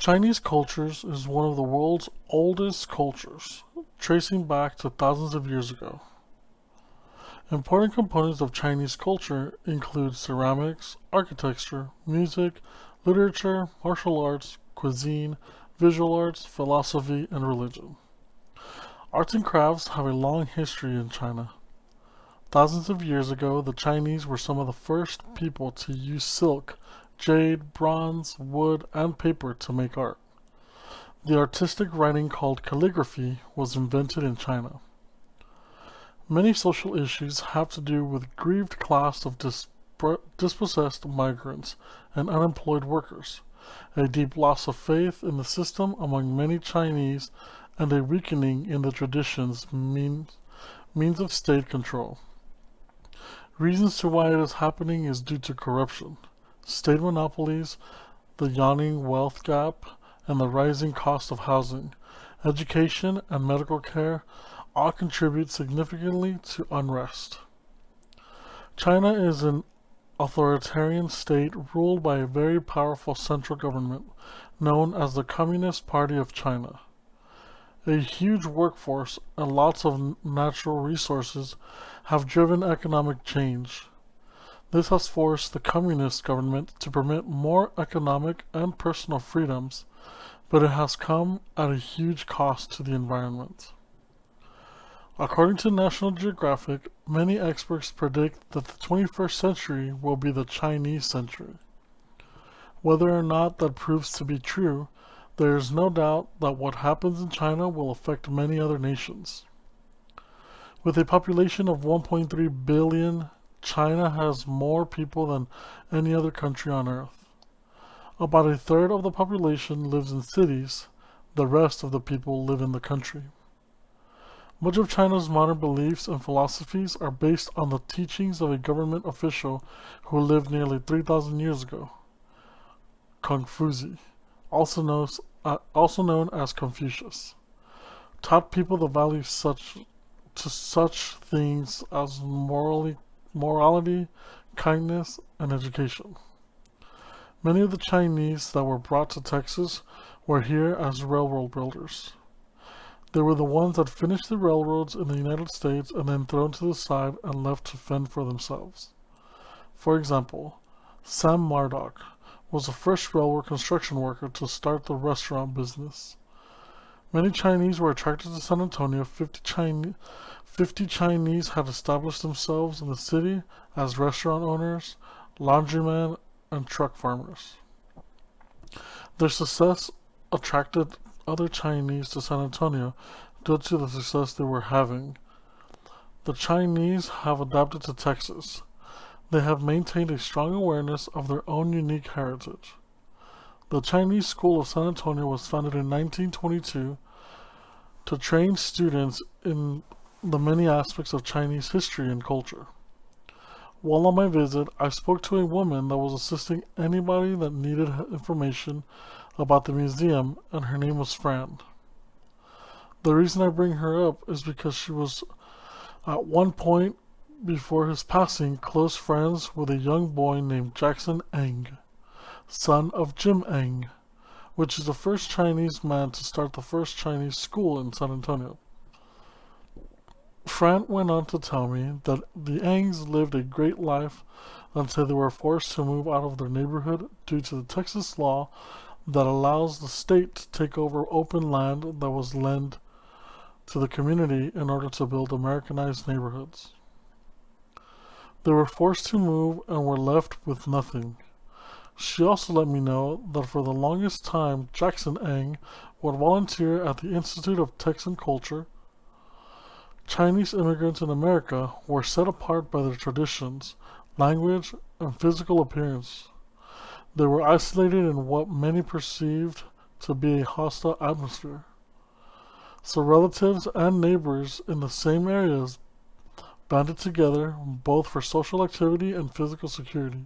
Chinese cultures is one of the world's oldest cultures, tracing back to thousands of years ago. Important components of Chinese culture include ceramics, architecture, music, literature, martial arts, cuisine, visual arts, philosophy, and religion. Arts and crafts have a long history in China. Thousands of years ago, the Chinese were some of the first people to use silk, jade, bronze, wood, and paper to make art. The artistic writing called calligraphy was invented in China. Many social issues have to do with grieved class of dispossessed migrants and unemployed workers, a deep loss of faith in the system among many Chinese, and a weakening in the traditions means of state control. Reasons to why it is happening is due to corruption, state monopolies, the yawning wealth gap, and the rising cost of housing, education, and medical care all contribute significantly to unrest. China is an authoritarian state ruled by a very powerful central government known as the Communist Party of China. A huge workforce and lots of natural resources have driven economic change. This has forced the communist government to permit more economic and personal freedoms, but it has come at a huge cost to the environment. According to National Geographic, many experts predict that the 21st century will be the Chinese century. Whether or not that proves to be true, there is no doubt that what happens in China will affect many other nations. With a population of 1.3 billion, China has more people than any other country on Earth. About a third of the population lives in cities, the rest of the people live in the country. Much of China's modern beliefs and philosophies are based on the teachings of a government official who lived nearly 3,000 years ago, Confucius, also known as Confucius, taught people the value such things as morality, kindness, and education. Many of the Chinese that were brought to Texas were here as railroad builders. They were the ones that finished the railroads in the United States and then thrown to the side and left to fend for themselves. For example, Sam Murdoch was the first railroad construction worker to start the restaurant business. Many Chinese were attracted to San Antonio. 50 Chinese had established themselves in the city as restaurant owners, laundrymen, and truck farmers. Their success attracted other Chinese to San Antonio due to the success they were having. The Chinese have adapted to Texas. They have maintained a strong awareness of their own unique heritage. The Chinese School of San Antonio was founded in 1922 to train students in the many aspects of Chinese history and culture. While on my visit, I spoke to a woman that was assisting anybody that needed information about the museum, and her name was Fran. The reason I bring her up is because she was, at one point before his passing, close friends with a young boy named Jackson Eng, son of Jim Eng, which is the first Chinese man to start the first Chinese school in San Antonio. Fran went on to tell me that the Engs lived a great life until they were forced to move out of their neighborhood due to the Texas law that allows the state to take over open land that was lent to the community in order to build Americanized neighborhoods. They were forced to move and were left with nothing. She also let me know that for the longest time Jackson Eng would volunteer at the Institute of Texan Culture. Chinese immigrants in America were set apart by their traditions, language, and physical appearance. They were isolated in what many perceived to be a hostile atmosphere. So relatives and neighbors in the same areas banded together both for social activity and physical security.